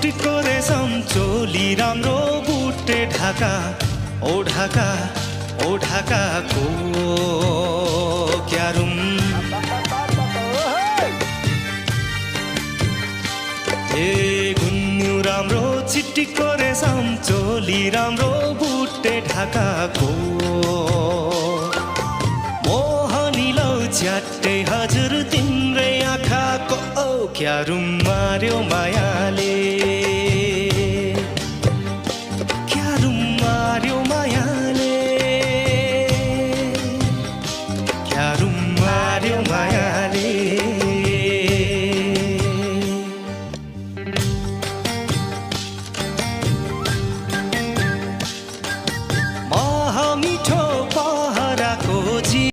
चिट्टी करे चोली राम्रो बुट्टे ढाका ओ ढाका ओ ढाकाको क्यारुम ए गुन्यु राम्रो चिट्टी करे चोली राम्रो बुट्टे ढाकाको मोहनी लौ च्याट्टे हजुर तिम्रै आँखाको ओ क्यारुम मार्यो मायाले